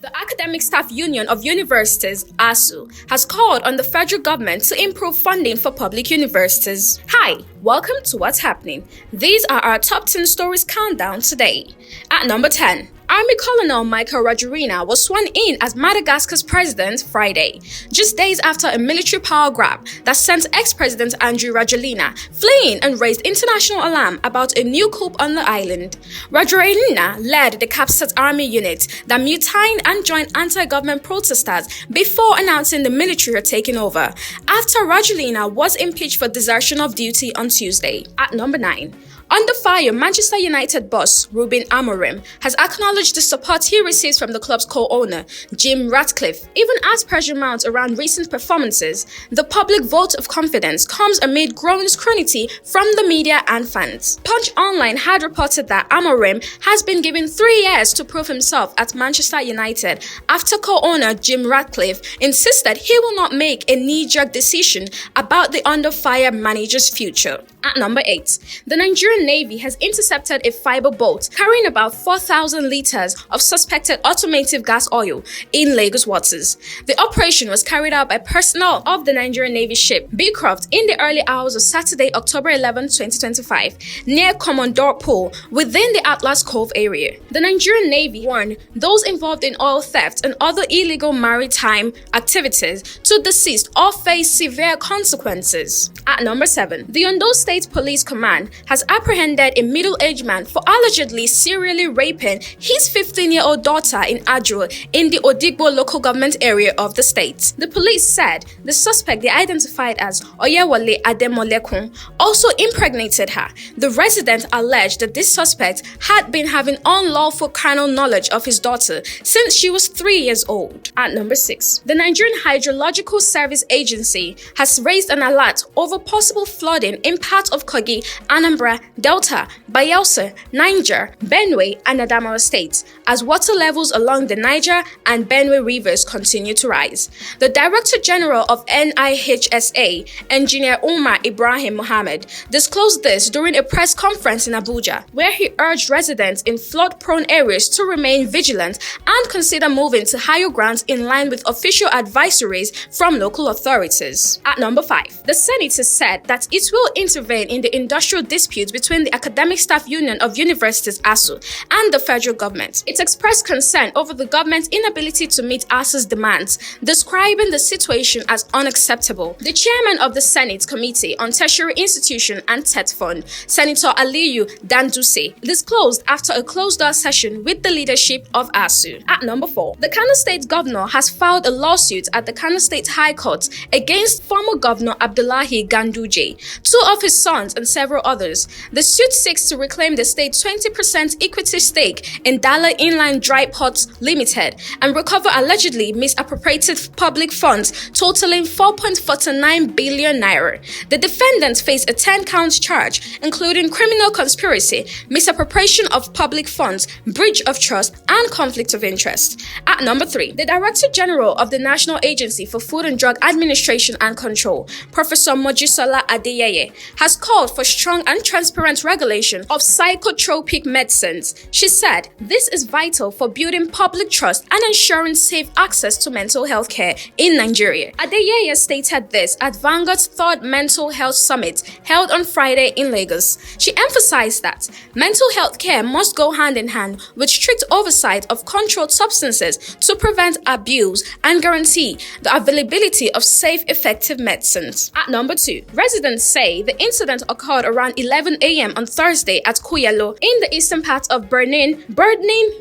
The Academic Staff Union of Universities, ASUU, has called on the federal government to improve funding for public universities. Hi, welcome to What's Happening. These are our top 10 stories countdown today. At number 10. Army Colonel Michael Rajoelina was sworn in as Madagascar's president Friday, just days after a military power grab that sent ex-president Andry Rajoelina fleeing and raised international alarm about a new coup on the island. Rajoelina led the captured army unit that mutined and joined anti-government protesters before announcing the military had taken over, after Rajoelina was impeached for desertion of duty on Tuesday. At number 9. Under fire, Manchester United boss Ruben Amorim has acknowledged the support he receives from the club's co-owner, Jim Ratcliffe. Even as pressure mounts around recent performances, the public vote of confidence comes amid growing scrutiny from the media and fans. Punch Online had reported that Amorim has been given 3 years to prove himself at Manchester United after co-owner Jim Ratcliffe insisted he will not make a knee-jerk decision about the under fire manager's future. At number 8, the Nigerian Navy has intercepted a fiber boat carrying about 4,000 liters of suspected automotive gas oil in Lagos waters. The operation was carried out by personnel of the Nigerian Navy ship Govt in the early hours of Saturday, October 11, 2025, near Commodore Pool within the Atlas Cove area. The Nigerian Navy warned those involved in oil theft and other illegal maritime activities to desist or face severe consequences. At number 7, the Ondo State Police Command has apprehended a middle-aged man for allegedly serially raping his 15-year-old daughter in Ajo in the Odigbo local government area of the state. The police said the suspect, they identified as Oyewole Ademolekun, also impregnated her. The resident alleged that this suspect had been having unlawful carnal knowledge of his daughter since she was 3 years old. At number 6, the Nigerian Hydrological Service Agency has raised an alert over possible flooding in parts of Kogi, Anambra, Delta, Bayelsa, Niger, Benue, and Adamawa states as water levels along the Niger and Benue rivers continue to rise. The Director General of NIHSA, Engineer Umar Ibrahim Mohammed, disclosed this during a press conference in Abuja, where he urged residents in flood-prone areas to remain vigilant and consider moving to higher grounds in line with official advisories from local authorities. At number 5, the Senate has said that it will intervene in the industrial disputes between the Academic Staff Union of Universities ASUU and the federal government. It expressed concern over the government's inability to meet ASUU's demands, describing the situation as unacceptable. The chairman of the Senate Committee on Tertiary Institution and TET Fund, Senator Aliyu Danduse, disclosed after a closed-door session with the leadership of ASUU. At number 4, the Kano State governor has filed a lawsuit at the Kano State High Court against former Governor Abdullahi Ganduje, 2 of his sons and several others. The suit seeks to reclaim the state's 20% equity stake in Dala Inland Dry Ports Limited and recover allegedly misappropriated public funds totaling 4.49 billion naira. The defendants face a 10-count charge, including criminal conspiracy, misappropriation of public funds, breach of trust, and conflict of interest. At number 3, the Director General of the National Agency for Food and Drug Administration and Control, Professor Mojisola Adeyeye, has called for strong and transparent regulation of psychotropic medicines. She said this is vital for building public trust and ensuring safe access to mental health care in Nigeria. Adeyeye stated this at Vanguard's 3rd Mental Health Summit held on Friday in Lagos. She emphasized that mental health care must go hand in hand with strict oversight of controlled substances to prevent abuse and guarantee the availability of safe, effective medicines. At number 2, residents say the incident occurred around 11 a.m. on Thursday at Kuyalo in the eastern part of Birnin,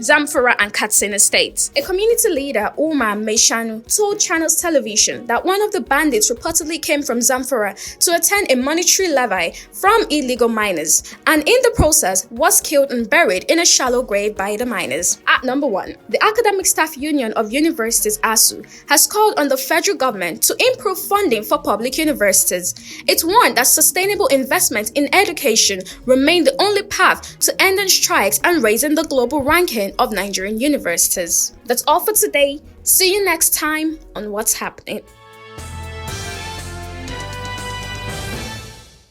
Zamfara, and Katsina states. A community leader, Umar Meishanu, told Channels Television that one of the bandits reportedly came from Zamfara to attend a monetary levy from illegal miners, and in the process was killed and buried in a shallow grave by the miners. At number 1, the Academic Staff Union of Universities ASUU has called on the federal government to improve funding for public universities. It warned that sustainable investment in education remain the only path to ending strikes and raising the global ranking of Nigerian universities. That's all for today. See you next time on What's Happening.